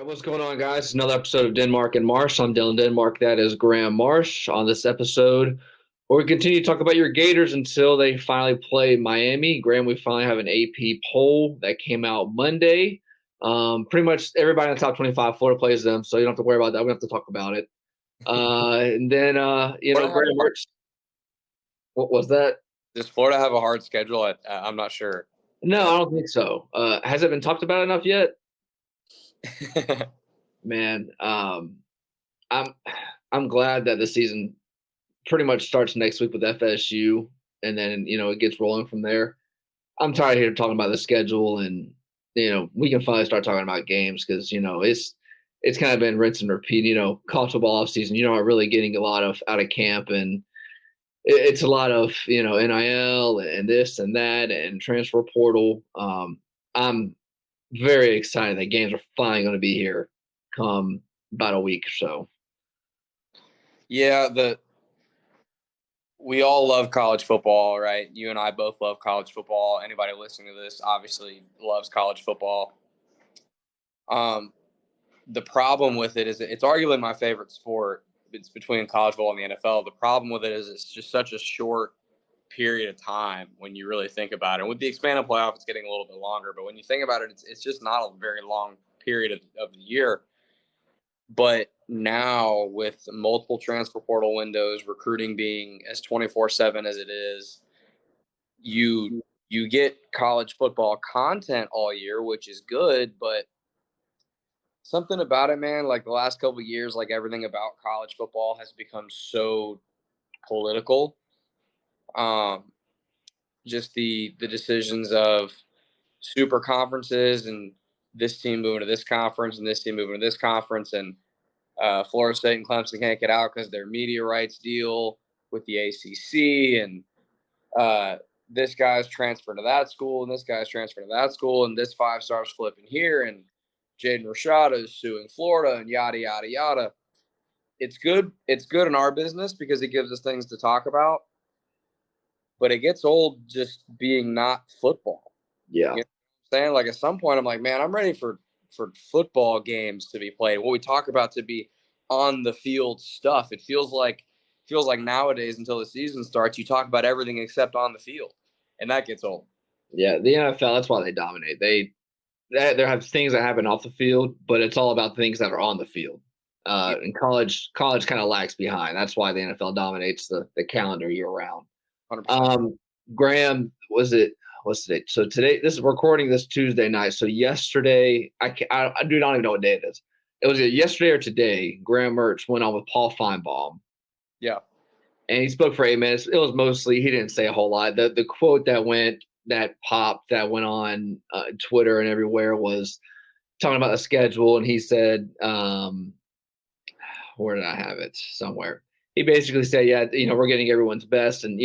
All right, what's going on, guys? It's another episode of Denmark and Marsh. I'm Dylan Denmark. That is Graham Marsh. On this episode, where we continue to talk about your Gators until they finally play Miami. Graham, we finally have an AP poll that came out Monday. Pretty much everybody in the top 25, Florida plays them, so you don't have to worry about that. We don't have to talk about it. And then, Graham Marsh. What was that? Does Florida have a hard schedule? I'm not sure. No, I don't think so. Has it been talked about enough yet? Man, I'm I'm glad that the season pretty much starts next week with FSU, and then it gets rolling from there. I'm tired of here talking about the schedule, and we can finally start talking about games because it's kind of been rinse and repeat. College football off season, you're not really getting a lot of out of camp, and it's a lot of NIL and this and that and transfer portal. I'm very excited that games are finally going to be here come about a week or so. Yeah, we all love college football, right? You and I both love college football. Anybody listening to this obviously loves college football. The problem with it is it's arguably my favorite sport. It's between college football and the NFL. The problem with it is it's just such a short period of time when you really think about it. And with the expanded playoff, it's getting a little bit longer. But when you think about it, it's just not a very long period of the year. But now with multiple transfer portal windows, recruiting being as 24/7 as it is, you get college football content all year, which is good, but something about it, man, like the last couple of years, like everything about college football has become so political. Just the decisions of super conferences and this team moving to this conference and this team moving to this conference, and Florida State and Clemson can't get out because their media rights deal with the ACC, and this guy's transferred to that school, and this guy's transferred to that school, and this 5-star's flipping here, and Jaden Rashada is suing Florida, and yada yada yada. It's good. It's good in our business because it gives us things to talk about, but it gets old just being not football. Yeah. You know what I'm saying? Like at some point, I'm like, man, I'm ready for football games to be played. What we talk about to be on the field stuff. It feels like nowadays until the season starts, you talk about everything except on the field, and that gets old. Yeah, the NFL, that's why they dominate. There have things that happen off the field, but it's all about things that are on the field. And college kind of lags behind. That's why the NFL dominates the calendar year round. 100%. Graham, what's today? So today, this is recording this Tuesday night. So yesterday, I do not even know what day it is. It was yesterday or today. Graham Mertz went on with Paul Feinbaum. Yeah. And he spoke for 8 minutes. It was mostly, he didn't say a whole lot. The quote that popped that went on Twitter and everywhere was talking about the schedule. And he said, where did I have it? Somewhere. He basically said, yeah, we're getting everyone's best. And,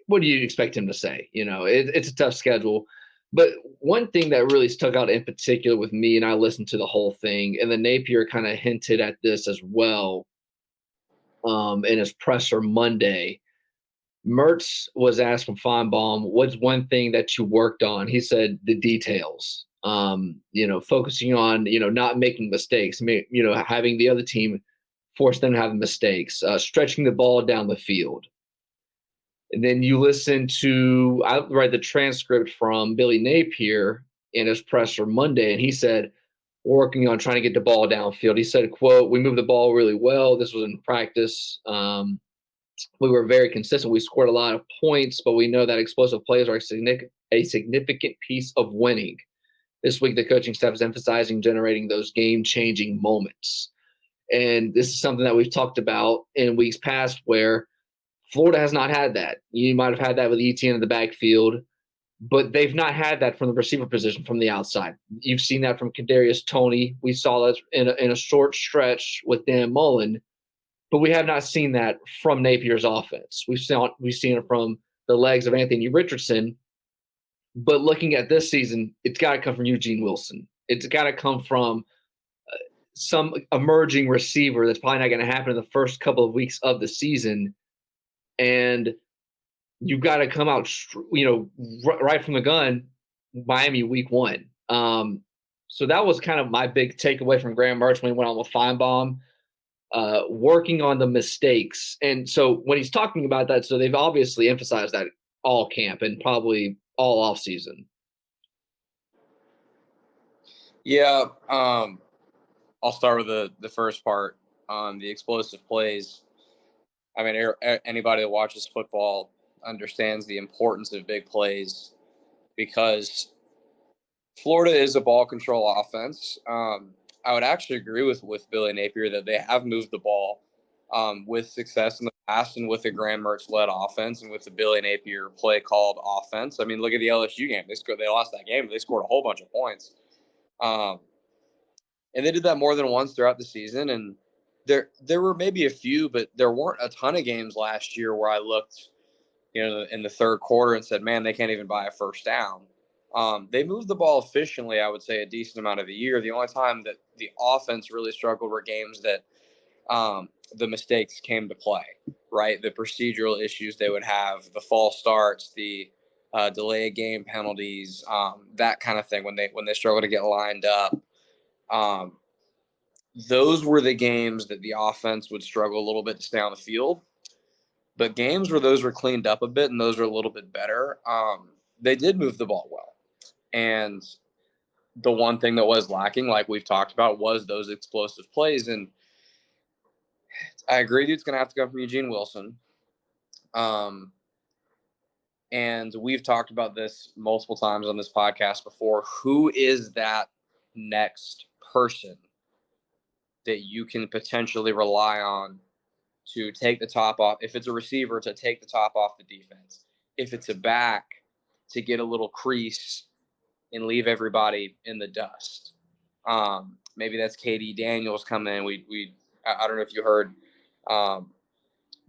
what do you expect him to say? It's a tough schedule. But one thing that really stuck out in particular with me, and I listened to the whole thing, and then Napier kind of hinted at this as well in his presser Monday. Mertz was asked from Feinbaum, what's one thing that you worked on? He said the details, focusing on, not making mistakes, having the other team force them to have mistakes, stretching the ball down the field. And then you listen to, I read the transcript from Billy Napier in his presser Monday, and he said, working on trying to get the ball downfield. He said, quote, we moved the ball really well. This was in practice. We were very consistent. We scored a lot of points, but we know that explosive plays are a significant piece of winning. This week, the coaching staff is emphasizing generating those game-changing moments. And this is something that we've talked about in weeks past where Florida has not had that. You might have had that with ETN in the backfield, but they've not had that from the receiver position from the outside. You've seen that from Kadarius Toney. We saw that in a short stretch with Dan Mullen, but we have not seen that from Napier's offense. We've seen it from the legs of Anthony Richardson. But looking at this season, it's got to come from Eugene Wilson. It's got to come from some emerging receiver that's probably not going to happen in the first couple of weeks of the season. And you've got to come out, right from the gun, Miami week 1. So that was kind of my big takeaway from Graham Mertz when he went on with Feinbaum, working on the mistakes. And so when he's talking about that, so they've obviously emphasized that all camp and probably all off season. Yeah, I'll start with the first part on the explosive plays. I mean, anybody that watches football understands the importance of big plays because Florida is a ball control offense. I would actually agree with Billy Napier that they have moved the ball with success in the past, and with the Graham Mertz led offense and with the Billy Napier play called offense. I mean, look at the LSU game. They lost that game, but they scored a whole bunch of points. Um, and they did that more than once throughout the season. And there were maybe a few, but there weren't a ton of games last year where I looked, in the third quarter and said, man, they can't even buy a first down. They moved the ball efficiently, I would say, a decent amount of the year. The only time that the offense really struggled were games that the mistakes came to play, right? The procedural issues they would have, the false starts, the delay game penalties, that kind of thing. When they struggle to get lined up, those were the games that the offense would struggle a little bit to stay on the field. But games where those were cleaned up a bit and those were a little bit better, they did move the ball well. And the one thing that was lacking, like we've talked about, was those explosive plays. And I agree, dude, it's going to have to come from Eugene Wilson. And we've talked about this multiple times on this podcast before. Who is that next person that you can potentially rely on to take the top off? If it's a receiver, to take the top off the defense. If it's a back, to get a little crease and leave everybody in the dust. Maybe that's KD Daniels coming in. I don't know if you heard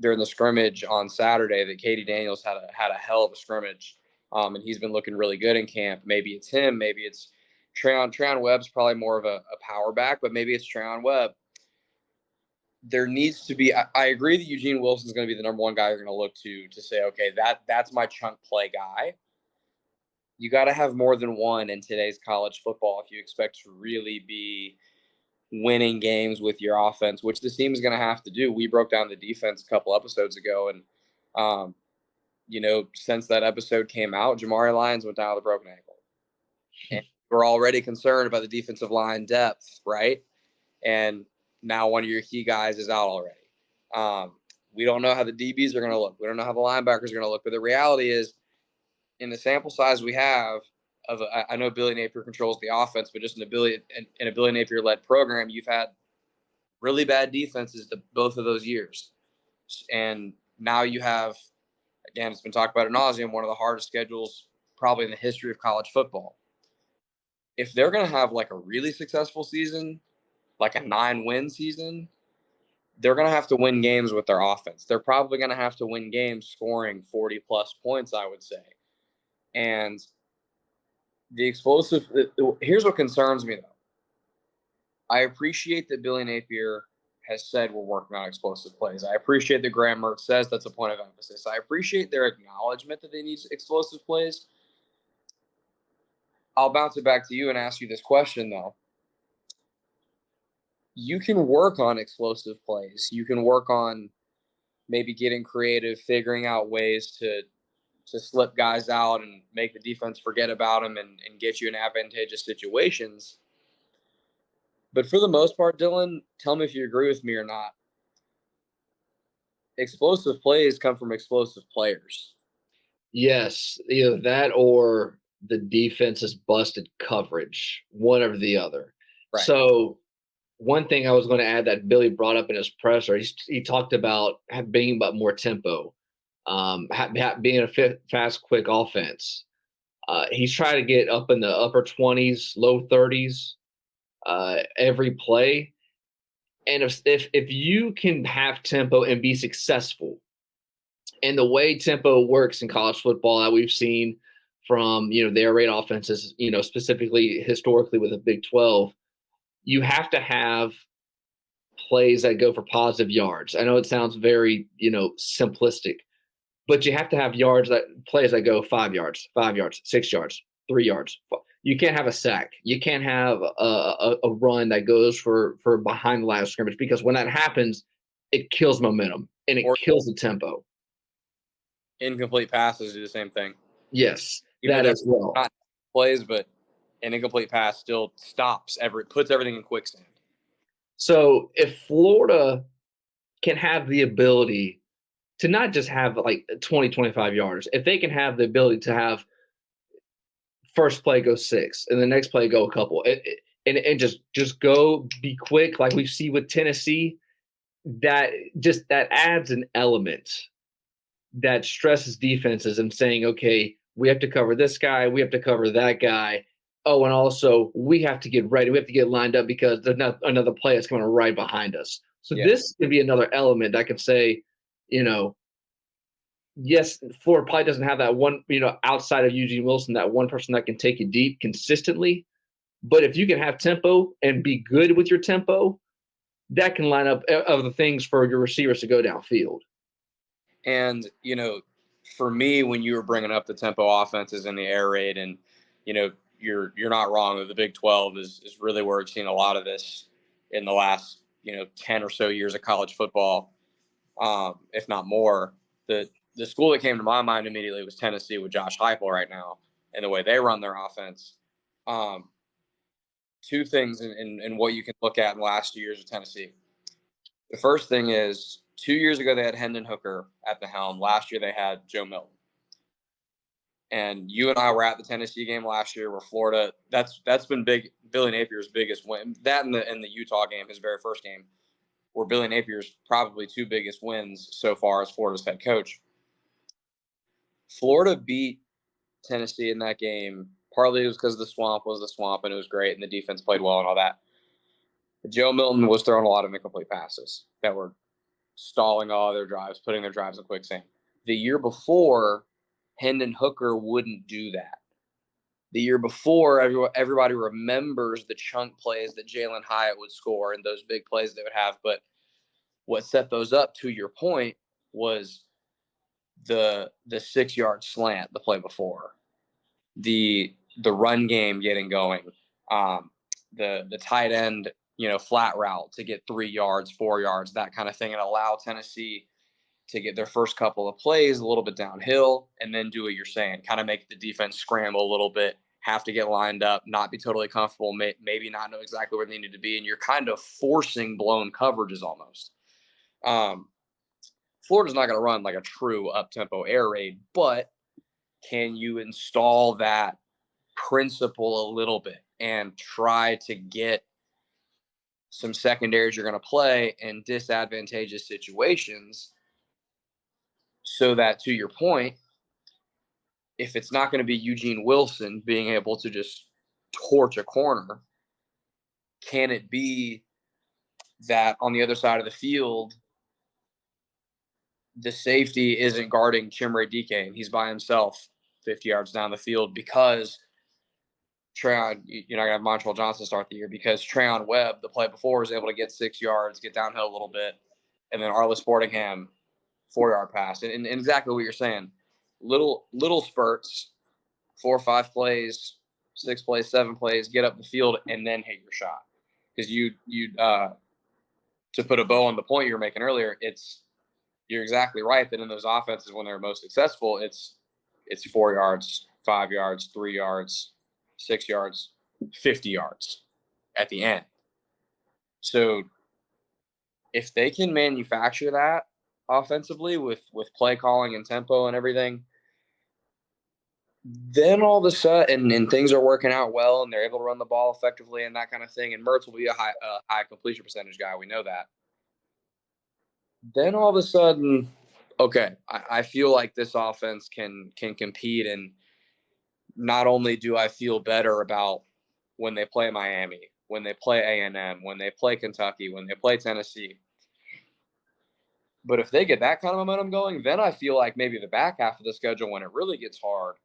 during the scrimmage on Saturday that KD Daniels had a hell of a scrimmage, and he's been looking really good in camp. Maybe it's him. Maybe it's Treon. Treon Webb's probably more of a power back, but maybe it's Treon Webb. There needs to be. I agree that Eugene Wilson's going to be the number one guy you're going to look to say, okay, that's my chunk play guy. You got to have more than one in today's college football if you expect to really be winning games with your offense, which the team is going to have to do. We broke down the defense a couple episodes ago, and since that episode came out, Jamari Lyons went down with a broken ankle, and we're already concerned about the defensive line depth, right? And now one of your key guys is out already. We don't know how the DBs are going to look. We don't know how the linebackers are going to look. But the reality is, in the sample size we have, I know Billy Napier controls the offense, but just in a Billy Napier-led program, you've had really bad defenses both of those years. And now you have, again, it's been talked about ad nauseum, one of the hardest schedules probably in the history of college football. If they're going to have like a really successful season, like a 9-win season, they're going to have to win games with their offense. They're probably going to have to win games scoring 40-plus points, I would say. And the explosive – here's what concerns me, though. I appreciate that Billy Napier has said we're working on explosive plays. I appreciate that Graham Mertz says that's a point of emphasis. I appreciate their acknowledgement that they need explosive plays. I'll bounce it back to you and ask you this question, though. You can work on explosive plays. You can work on maybe getting creative, figuring out ways to slip guys out and make the defense forget about them and get you in advantageous situations. But for the most part, Dylan, tell me if you agree with me or not. Explosive plays come from explosive players. Yes, either that or the defense's busted coverage, one or the other. Right. So one thing I was going to add that Billy brought up in his presser, he talked about being about more tempo, being a fast, quick offense. He's trying to get up in the upper 20s, low 30s every play. And if you can have tempo and be successful, and the way tempo works in college football that we've seen from the air raid offenses, specifically historically with the Big 12, you have to have plays that go for positive yards. I know it sounds very simplistic, but you have to have plays that go 5 yards, 6 yards, 3 yards. You can't have a sack. You can't have a run that goes for behind the line of scrimmage, because when that happens, it kills momentum and it Or kills the tempo. incomplete passes do the same thing. Yes, Even that if they're as well. not plays, but an incomplete pass still puts everything in quicksand. So if Florida can have the ability to not just have like 20, 25 yards, if they can have the ability to have first play go 6 and the next play go a couple, and just go be quick like we see with Tennessee, that adds an element that stresses defenses and saying, okay, we have to cover this guy, we have to cover that guy. Oh, and also we have to get ready. We have to get lined up because there's not another play that's coming right behind us. So Yeah. this could be another element that can say, you know, yes, Florida probably doesn't have that one, outside of Eugene Wilson, that one person that can take you deep consistently. But if you can have tempo and be good with your tempo, that can line up other things for your receivers to go downfield. And, for me, when you were bringing up the tempo offenses and the air raid, and, you're not wrong that the Big 12 is really where we've seen a lot of this in the last, 10 or so years of college football, if not more. The school that came to my mind immediately was Tennessee with Josh Heupel right now and the way they run their offense. Two things in what you can look at in the last 2 years of Tennessee. The first thing is 2 years ago they had Hendon Hooker at the helm. Last year they had Joe Milton. And you and I were at the Tennessee game last year where Florida, that's been big. Billy Napier's biggest win. That and the Utah game, his very first game, were Billy Napier's probably two biggest wins so far as Florida's head coach. Florida beat Tennessee in that game. Partly it was because the swamp was the swamp and it was great and the defense played well and all that. But Joe Milton was throwing a lot of incomplete passes that were stalling all their drives, putting their drives in quicksand. The year before, Hendon Hooker wouldn't do that. The year before, everybody remembers the chunk plays that Jalen Hyatt would score and those big plays they would have. But what set those up, to your point, was the 6-yard slant the play before, the run game getting going, the tight end, flat route to get 3 yards, 4 yards, that kind of thing, and allow Tennessee to get their first couple of plays a little bit downhill and then do what you're saying, kind of make the defense scramble a little bit, have to get lined up, not be totally comfortable, maybe not know exactly where they need to be, and you're kind of forcing blown coverages almost. Florida's not going to run like a true up-tempo air raid, but can you install that principle a little bit and try to get some secondaries you're going to play in disadvantageous situations so that, to your point, if it's not going to be Eugene Wilson being able to just torch a corner, can it be that on the other side of the field, the safety isn't guarding Chimere Dike and he's by himself 50 yards down the field because Trayon, you're not going to have Montreal Johnson start the year because Trayon Webb, the play before, was able to get 6 yards, get downhill a little bit, and then Arlis Sportingham, 4-yard pass. And exactly what you're saying. Little spurts, 4 or 5 plays, 6 plays, 7 plays, get up the field, and then hit your shot. Because to put a bow on the point you were making earlier, you're exactly right that in those offenses when they're most successful, it's 4 yards, 5 yards, 3 yards, 6 yards, 50 yards at the end. So if they can manufacture that offensively with play calling and tempo and everything, then all of a sudden, and things are working out well and they're able to run the ball effectively and that kind of thing, and Mertz will be a high completion percentage guy. We know that. Then all of a sudden, okay, I feel like this offense can compete, and not only do I feel better about when they play Miami, when they play A&M, when they play Kentucky, when they play Tennessee, but if they get that kind of momentum going, then I feel like maybe the back half of the schedule, when it really gets hard,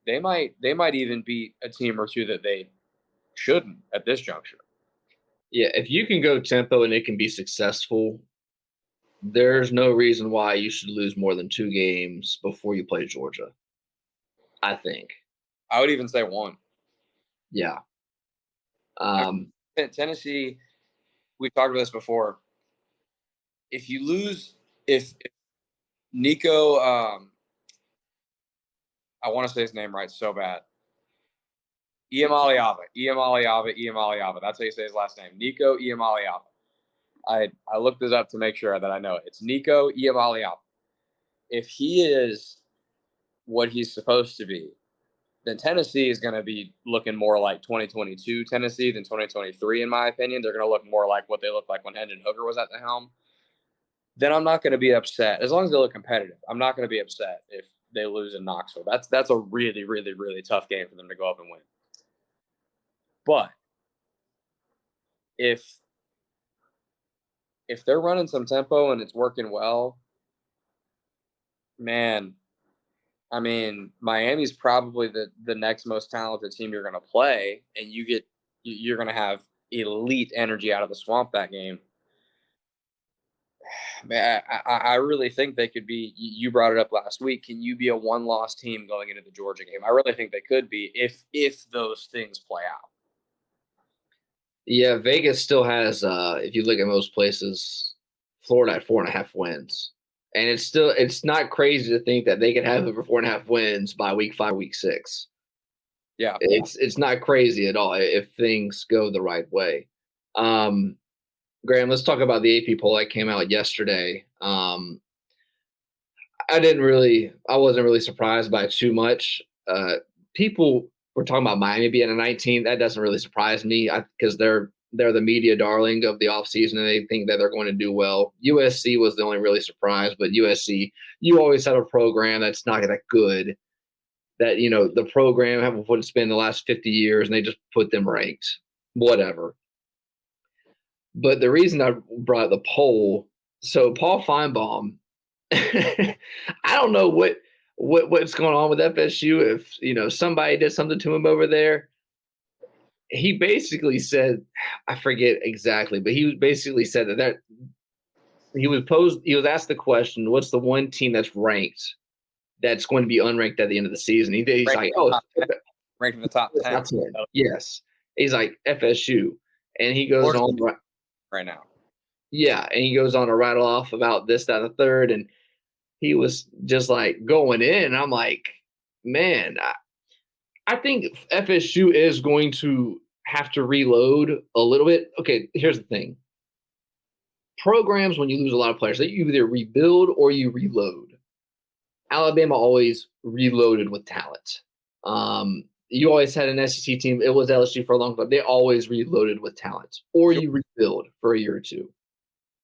they might even beat a team or two that they shouldn't at this juncture. Yeah, if you can go tempo and it can be successful, there's no reason why you should lose more than 2 games before you play Georgia, I think. I would even say 1. Yeah. Um, Tennessee, we've talked about this before. If you lose, if Nico, I want to say his name right so bad. Iamaleava. That's how you say his last name. Nico Iamaleava. I looked this up to make sure that I know it. It's Nico Iamaleava. If he is what he's supposed to be, then Tennessee is going to be looking more like 2022 Tennessee than 2023, in my opinion. They're going to look more like what they looked like when Hendon Hooker was at the helm. Then I'm not going to be upset. As long as they look competitive, I'm not going to be upset if they lose in Knoxville. That's a really, really, really tough game for them to go up and win. But if they're running some tempo and it's working well, man, I mean, Miami's probably the next most talented team you're going to play, and you're going to have elite energy out of the swamp that game. Man, I really think they could be. You brought it up last week. Can you be a one-loss team going into the Georgia game? I really think they could be if those things play out. yeah, Vegas still has, if you look at most places, Florida at 4.5 wins. And it's not crazy to think that they could have over 4.5 wins by week 5, week 6. Yeah. It's not crazy at all if things go the right way. Graham, let's talk about the AP poll that came out yesterday. I wasn't really surprised by it too much. People were talking about Miami being a 19. That doesn't really surprise me because they're the media darling of the offseason, and they think that they're going to do well. USC was the only really surprise, but USC, you always have a program that's not that good. That the program have what it's been the last 50 years, and they just put them ranked. Whatever. But the reason I brought the poll, so Paul Feinbaum, I don't know what's going on with FSU. If somebody did something to him over there, he basically said, I forget exactly, but he basically said that he was asked the question, what's the one team that's ranked that's going to be unranked at the end of the season? He's like, ranked in the top 10. Yes. He's like FSU, and he goes on right now. Yeah, and he goes on to rattle off about this, that, and the third, and he was just like going in. I'm like, man, I think FSU is going to have to reload a little bit. Okay, here's the thing. Programs, when you lose a lot of players, they either rebuild or you reload. Alabama always reloaded with talent. You always had an SEC team. It was LSU for a long time. They always reloaded with talent, or you rebuild for a year or two.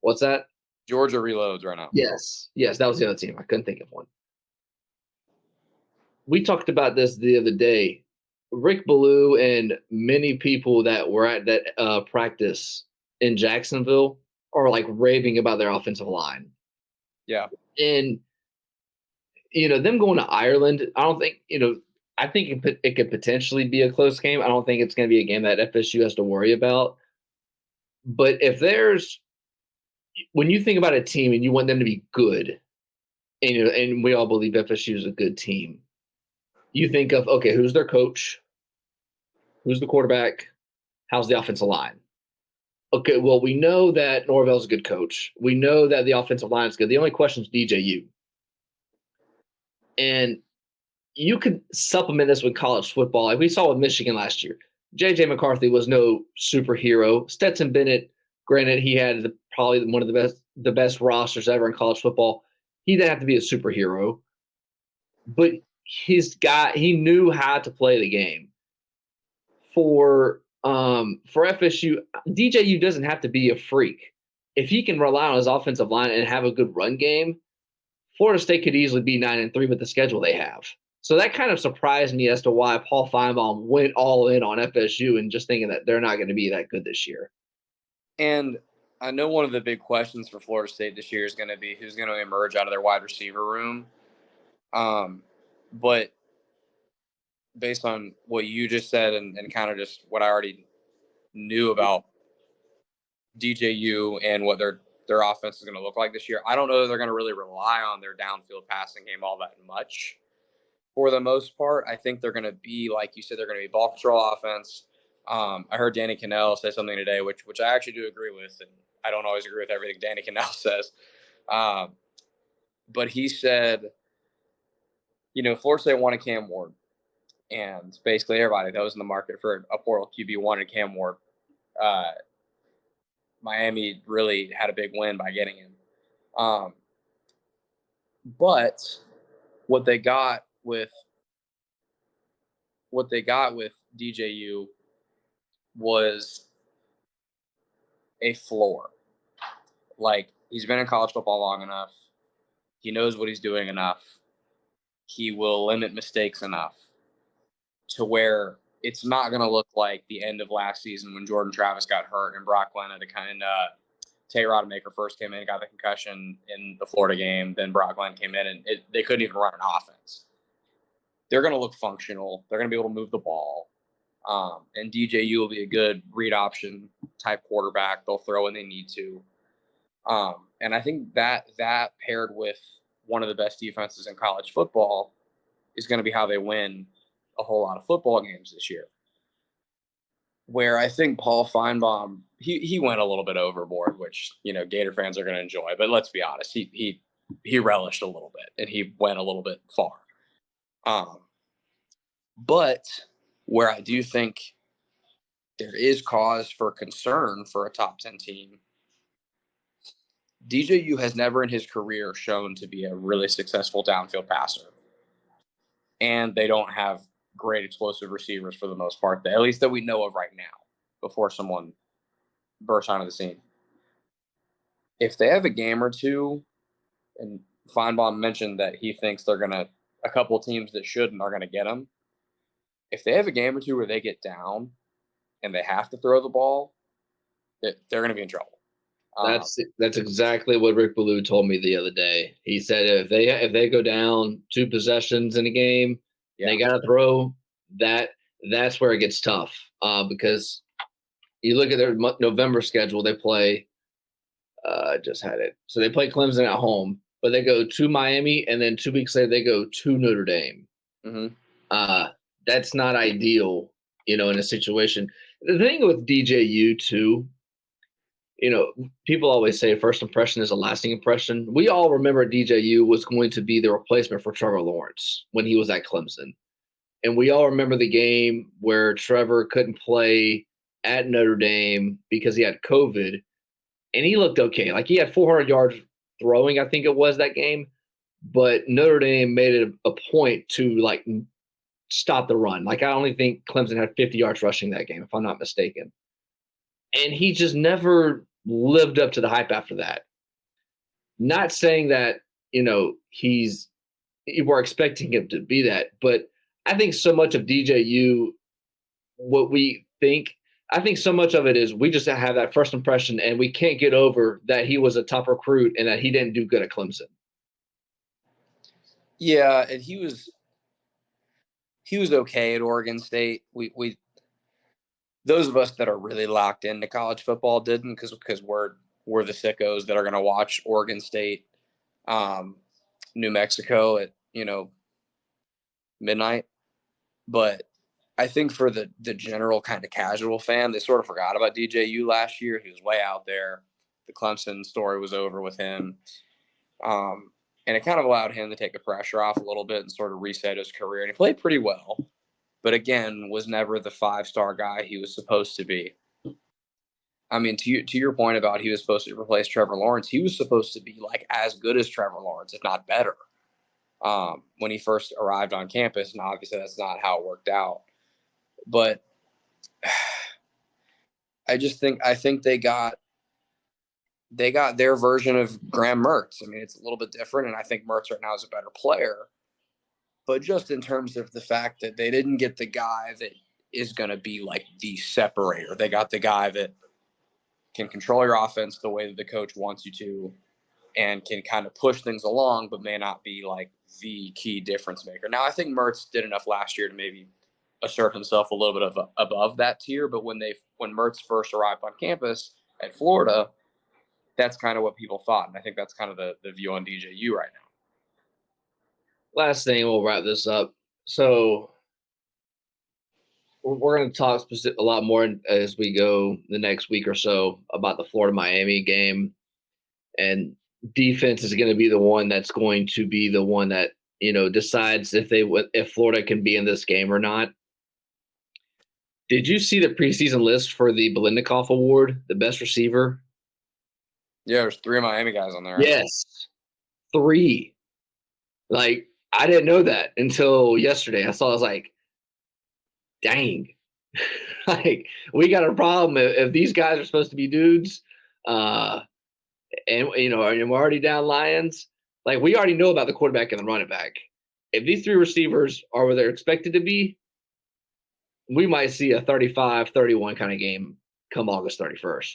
What's that? Georgia reloads right now. Yes, that was the other team. I couldn't think of one. We talked about this the other day. Rick Ballou and many people that were at that practice in Jacksonville are like raving about their offensive line. Yeah. And, them going to Ireland, I don't think, I think it could potentially be a close game. I don't think it's going to be a game that FSU has to worry about. But when you think about a team and you want them to be good, and we all believe FSU is a good team, you think of, okay, who's their coach? Who's the quarterback? How's the offensive line? Okay, well, we know that Norvell's a good coach. We know that the offensive line is good. The only question is DJU. And you could supplement this with college football. Like we saw with Michigan last year. J.J. McCarthy was no superhero. Stetson Bennett, granted, he had probably one of the best rosters ever in college football. He didn't have to be a superhero. But he knew how to play the game. For FSU, DJU doesn't have to be a freak. If he can rely on his offensive line and have a good run game, Florida State could easily be 9-3 with the schedule they have. So that kind of surprised me as to why Paul Feinbaum went all in on FSU and just thinking that they're not going to be that good this year. And I know one of the big questions for Florida State this year is going to be who's going to emerge out of their wide receiver room. But based on what you just said and kind of just what I already knew about DJU and what their offense is going to look like this year, I don't know that they're going to really rely on their downfield passing game all that much for the most part, I think they're going to be, like you said, they're going to be ball control offense. I heard Danny Cannell say something today, which I actually do agree with, and I don't always agree with everything Danny Cannell says. But he said, Florida State wanted Cam Ward, and basically everybody that was in the market for a portal QB wanted Cam Ward. Miami really had a big win by getting him. But what they got with DJU was a floor. Like, he's been in college football long enough. He knows what he's doing enough. He will limit mistakes enough to where it's not going to look like the end of last season when Jordan Travis got hurt and Brock Glenn had to kind of Tay Rodemaker first came in and got the concussion in the Florida game. Then Brock Glenn came in and they couldn't even run an offense. They're going to look functional. They're going to be able to move the ball. And DJU will be a good read option type quarterback. They'll throw when they need to. And I think that paired with one of the best defenses in college football is going to be how they win a whole lot of football games this year. Where I think Paul Feinbaum, he went a little bit overboard, which, Gator fans are going to enjoy. But let's be honest, he relished a little bit and he went a little bit far. But where I do think there is cause for concern for a top 10 team, DJU has never in his career shown to be a really successful downfield passer. And they don't have great explosive receivers for the most part, at least that we know of right now, before someone bursts onto the scene. If they have a game or two, and Feinbaum mentioned that he thinks a couple of teams that shouldn't are going to get them. If they have a game or two where they get down and they have to throw the ball, they're going to be in trouble. That's exactly what Rick Ballou told me the other day. He said if they go down 2 possessions in a game, they got to throw. That's where it gets tough because you look at their November schedule. They play. Just had it. So they play Clemson at home, but they go to Miami, and then 2 weeks later they go to Notre Dame. Mm-hmm. That's not ideal, in a situation. The thing with DJU too. People always say first impression is a lasting impression. We all remember DJU was going to be the replacement for Trevor Lawrence when he was at Clemson. And we all remember the game where Trevor couldn't play at Notre Dame because he had COVID. And he looked okay. Like, he had 400 yards throwing, I think it was, that game. But Notre Dame made it a point to, stop the run. Like, I only think Clemson had 50 yards rushing that game, if I'm not mistaken. And he just never lived up to the hype after that. Not saying that, we're expecting him to be that, but I think so much of DJU, I think so much of it is we just have that first impression and we can't get over that he was a top recruit and that he didn't do good at Clemson. Yeah, and he was okay at Oregon State. We those of us that are really locked into college football didn't because we're the sickos that are going to watch Oregon State, New Mexico at midnight. But I think for the general kind of casual fan, they sort of forgot about DJU last year. He was way out there. The Clemson story was over with him. And it kind of allowed him to take the pressure off a little bit and sort of reset his career. And he played pretty well, but again, was never the 5-star guy he was supposed to be. I mean, to your point about he was supposed to replace Trevor Lawrence, he was supposed to be as good as Trevor Lawrence, if not better, when he first arrived on campus. And obviously that's not how it worked out. But I think they got their version of Graham Mertz. I mean, it's a little bit different, and I think Mertz right now is a better player. But just in terms of the fact that they didn't get the guy that is going to be the separator. They got the guy that can control your offense the way that the coach wants you to and can kind of push things along, but may not be the key difference maker. Now, I think Mertz did enough last year to maybe assert himself a little bit above that tier. But when Mertz first arrived on campus at Florida, that's kind of what people thought. And I think that's kind of the view on DJU right now. Last thing, we'll wrap this up. So we're going to talk a lot more as we go the next week or so about the Florida Miami game, and defense is going to be the one that's going to be the one that decides if Florida can be in this game or not. Did you see the preseason list for the Biletnikoff Award, the best receiver? Yeah, there's 3 Miami guys on there. Right? Yes, 3. Like, I didn't know that until yesterday. I was like, dang. Like, we got a problem if these guys are supposed to be dudes, and and we're already down Lions. Like, we already know about the quarterback and the running back. If these 3 receivers are where they're expected to be, we might see a 35-31 kind of game come August 31st.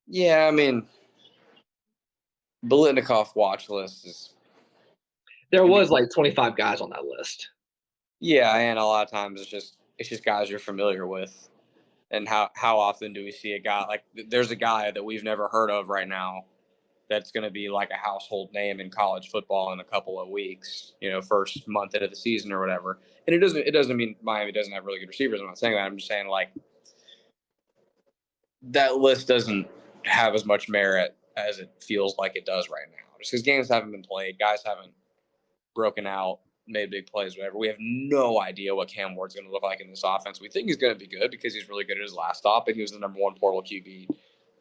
Yeah, I mean, Biletnikoff watch list is. There was like 25 guys on that list. Yeah, and a lot of times it's just guys you're familiar with. And how often do we see a guy like there's a guy that we've never heard of right now that's going to be like a household name in college football in a couple of weeks, first month into the season or whatever. And it doesn't mean Miami doesn't have really good receivers. I'm not saying that. I'm just saying like that list doesn't have as much merit as it feels like it does right now. Just because games haven't been played, guys haven't broken out, made big plays, whatever. We have no idea what Cam Ward's going to look like in this offense. We think he's going to be good because he's really good at his last stop, and he was the number 1 portal QB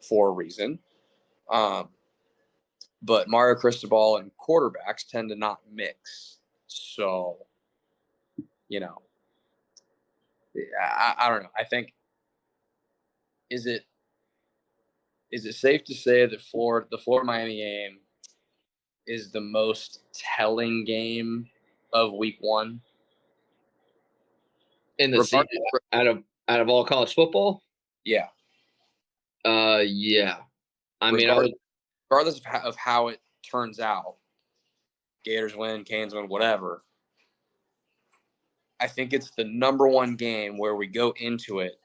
for a reason. But Mario Cristobal and quarterbacks tend to not mix. So, I don't know. I think is it safe to say that the Florida Miami game is the most telling game of week 1 in the season out of all college football? Yeah. Yeah. I mean, regardless of how it turns out, Gators win, Canes win, whatever. I think it's the number 1 game where we go into it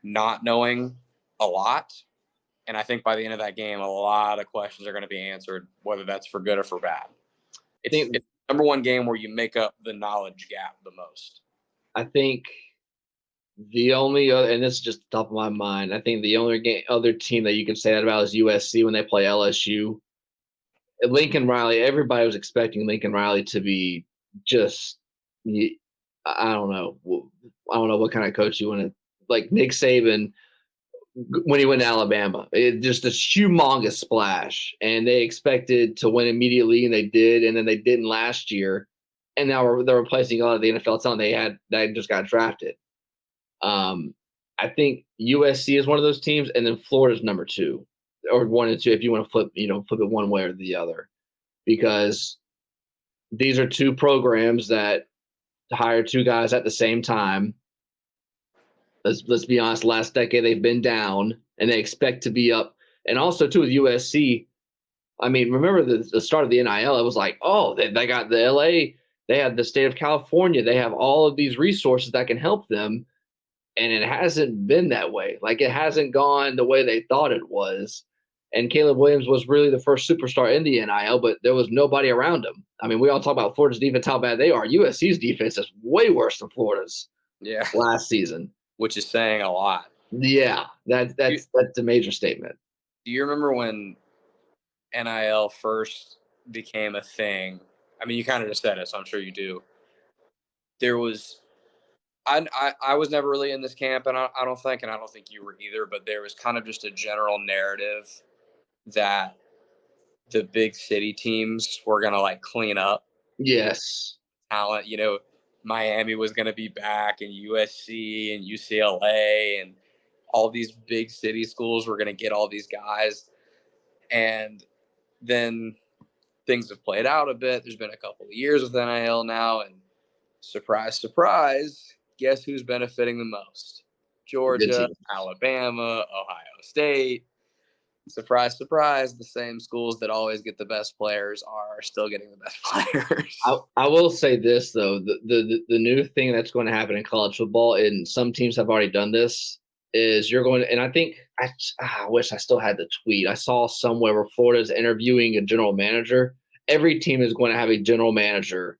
not knowing a lot. And I think by the end of that game, a lot of questions are going to be answered, whether that's for good or for bad. It's the number 1 game where you make up the knowledge gap the most. I think the only other, and this is just the top of my mind, I think the only other team that you can say that about is USC when they play LSU. Lincoln Riley, everybody was expecting Lincoln Riley to be just, I don't know what kind of coach you want to, like Nick Saban when he went to Alabama. Just this humongous splash, and they expected to win immediately, and they did, and then they didn't last year, and now they're replacing a lot of the NFL talent they just got drafted. I think USC is one of those teams, and then Florida's number 2 or 1 and 2 if you want to flip it one way or the other, because these are 2 programs that hire 2 guys at the same time. Let's be honest, last decade they've been down, and they expect to be up. And also, too, with USC, I mean, remember the start of the NIL, it was like, oh, they got the LA, they have the state of California, they have all of these resources that can help them. And it hasn't been that way. Like, it hasn't gone the way they thought it was. And Caleb Williams was really the first superstar in the NIL, but there was nobody around him. I mean, we all talk about Florida's defense, how bad they are. USC's defense is way worse than Florida's last season. Which is saying a lot. Yeah, that's a major statement. Do you remember when NIL first became a thing? I mean, you kind of just said it, so I'm sure you do. There was I was never really in this camp, and I don't think you were either, but there was kind of just a general narrative that the big city teams were going to like clean up. Yes. Talent, Miami was going to be back, and USC and UCLA and all these big city schools were going to get all these guys. And then things have played out a bit. There's been a couple of years with NIL now, and surprise, surprise, guess who's benefiting the most? Georgia, Alabama, Ohio State. Surprise, surprise, the same schools that always get the best players are still getting the best players. I will say this, though. The new thing that's going to happen in college football, and some teams have already done this, is you're going to – and I think I wish I still had the tweet. I saw somewhere where Florida's interviewing a general manager. Every team is going to have a general manager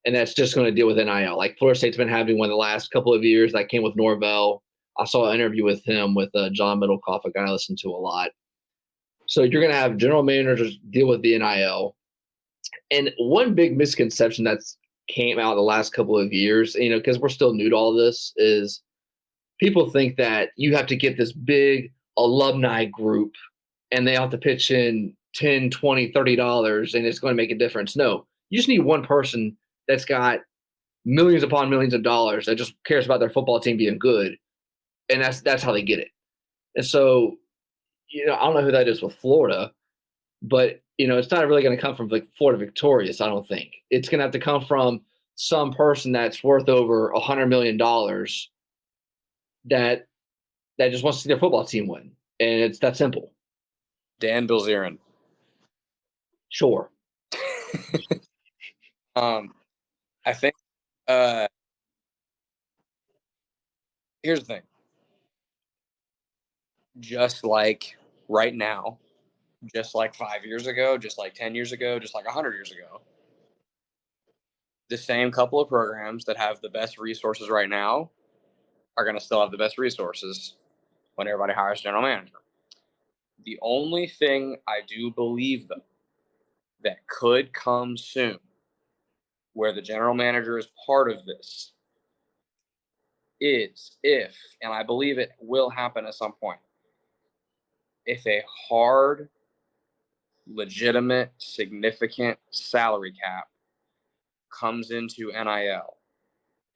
and that's just going to deal with NIL. Like Florida State's been having one the last couple of years. That came with Norvell. I saw an interview with him with John Middlecoff, a guy I listen to a lot. So you're going to have general managers deal with the NIL. And one big misconception that's came out the last couple of years, because we're still new to all this, is people think that you have to get this big alumni group and they have to pitch in $10, $20, $30 and it's going to make a difference. No, you just need one person that's got millions upon millions of dollars that just cares about their football team being good. And that's how they get it. And so, I don't know who that is with Florida, but it's not really going to come from like Florida Victorious. I don't think it's going to have to come from some person that's worth over $100 million that just wants to see their football team win, and it's that simple. Dan Bilzerian. Sure. I think here's the thing. Just like right now, just like 5 years ago, just like 10 years ago, just like 100 years ago, the same couple of programs that have the best resources right now are going to still have the best resources when everybody hires a general manager. The only thing I do believe, though, that could come soon where the general manager is part of this is if, and I believe it will happen at some point, if a hard, legitimate, significant salary cap comes into NIL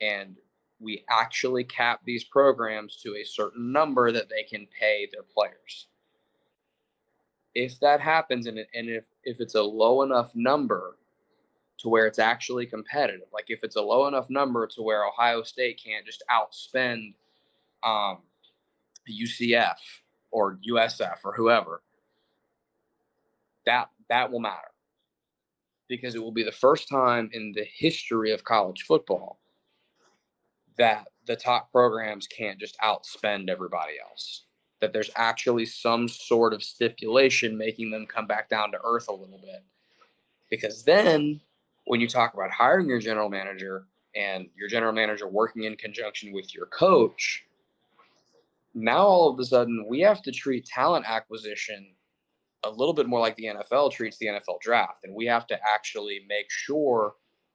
and we actually cap these programs to a certain number that they can pay their players. If that happens, and if it's a low enough number to where it's actually competitive, like if it's a low enough number to where Ohio State can't just outspend UCF or USF or whoever, that will matter. Because it will be the first time in the history of college football that the top programs can't just outspend everybody else. That there's actually some sort of stipulation making them come back down to earth a little bit. Because then when you talk about hiring your general manager and your general manager working in conjunction with your coach, now all of a sudden we have to treat talent acquisition a little bit more like the NFL treats the NFL draft. And we have to actually make sure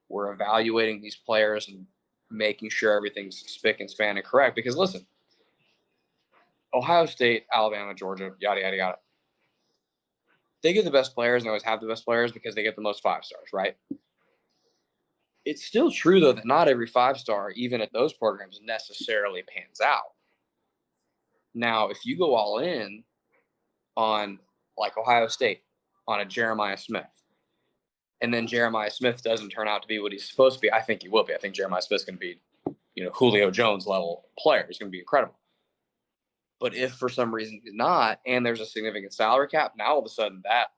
we're evaluating these players and making sure everything's spick and span and correct. Because listen, Ohio State, Alabama, Georgia, yada, yada, yada. They get the best players and always have the best players because they get the most 5-stars, right? It's still true, though, that not every 5-star, even at those programs, necessarily pans out. Now, if you go all in on, like Ohio State, on a Jeremiah Smith, and then Jeremiah Smith doesn't turn out to be what he's supposed to be, I think he will be. I think Jeremiah Smith's going to be, Julio Jones level player. He's going to be incredible. But if for some reason he's not, and there's a significant salary cap, now all of a sudden that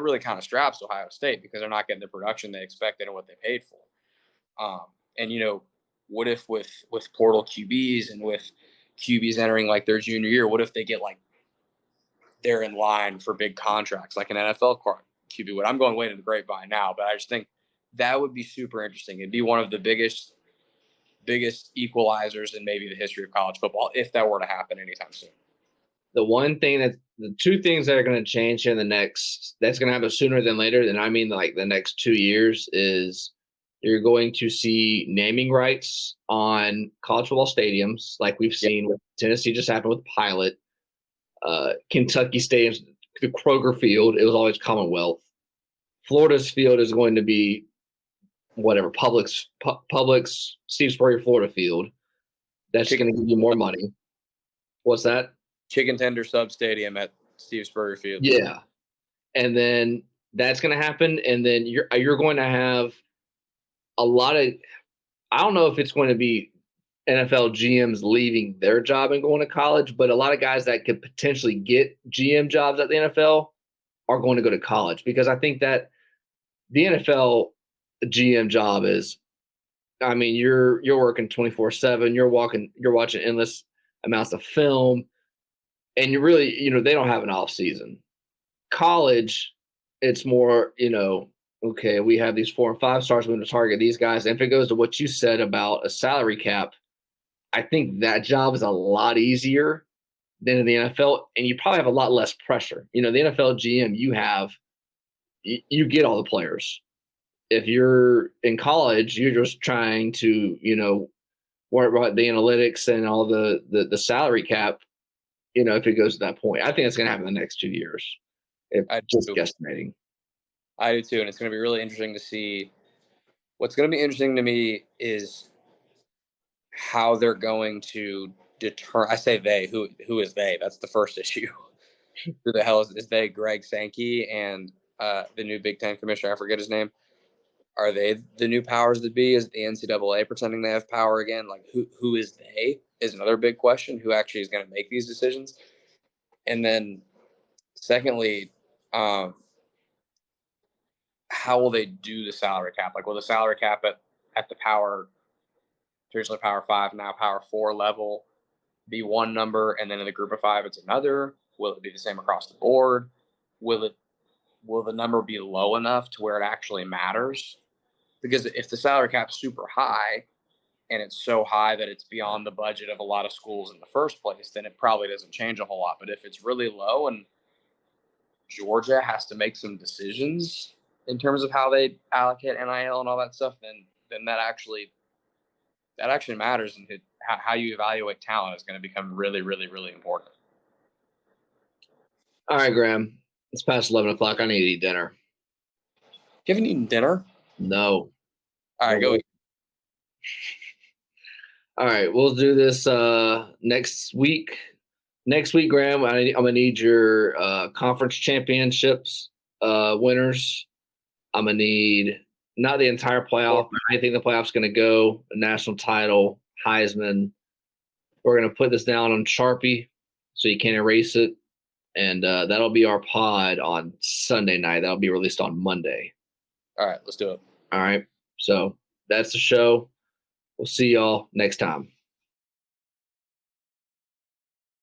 really kind of straps Ohio State because they're not getting the production they expected and what they paid for. And what if with portal QBs and with QBs entering like their junior year, what if they get like they're in line for big contracts like an NFL QB would? I'm going way to the grapevine now, but I just think that would be super interesting. It'd be one of the biggest equalizers in maybe the history of college football if that were to happen anytime soon. The two things that are going to change here that's going to happen sooner than later, and I mean like the next 2 years, is you're going to see naming rights on college football stadiums like we've seen with Tennessee just happened with Pilot. Kentucky stadiums, the Kroger Field, it was always Commonwealth. Florida's field is going to be whatever, Publix Steve Spurrier Florida Field. That's going to give you more money. What's that? Chicken Tender Sub Stadium at Steve Spurrier Field. Yeah. And then that's going to happen. And then you're going to have a lot of – I don't know if it's going to be NFL GMs leaving their job and going to college, but a lot of guys that could potentially get GM jobs at the NFL are going to go to college because I think that the NFL GM job is – I mean, you're working 24/7. You're watching endless amounts of film. And you really, they don't have an off season. College, it's more, okay, we have these 4 and 5 stars. We're going to target these guys. And if it goes to what you said about a salary cap, I think that job is a lot easier than in the NFL, and you probably have a lot less pressure. The NFL GM, you get all the players. If you're in college, you're just trying to, worry about the analytics and all the salary cap, if it goes to that point. I think it's going to happen in the next 2 years. If I just do. guesstimating. I do too, and it's going to be really interesting to see. What's going to be interesting to me is how they're going to deter. I say they. Who is they? That's the first issue. Who the hell is they? Greg Sankey and the new Big Ten commissioner. I forget his name. Are they the new powers that be? Is the NCAA pretending they have power again? Like who is they? Is another big question. Who actually is going to make these decisions? And then, secondly, how will they do the salary cap? Like, will the salary cap at the traditionally Power 5, now Power 4 level be one number, and then in the Group of 5 it's another? Will it be the same across the board? Will the number be low enough to where it actually matters? Because if the salary cap's super high and it's so high that it's beyond the budget of a lot of schools in the first place, then it probably doesn't change a whole lot. But if it's really low and Georgia has to make some decisions in terms of how they allocate NIL and all that stuff, then that actually matters, and how you evaluate talent is going to become really, really, really important. All right, Graham. It's past 11 o'clock. I need to eat dinner. You haven't eaten dinner? No. All right, No. go eat. All right, we'll do this next week. Next week, Graham, I'm going to need your conference championships winners. I'm going to need not the entire playoff, but I think the playoff's going to go, a national title, Heisman. We're going to put this down on Sharpie so you can't erase it. And that'll be our pod on Sunday night. That'll be released on Monday. All right, let's do it. All right. So that's the show. We'll see y'all next time.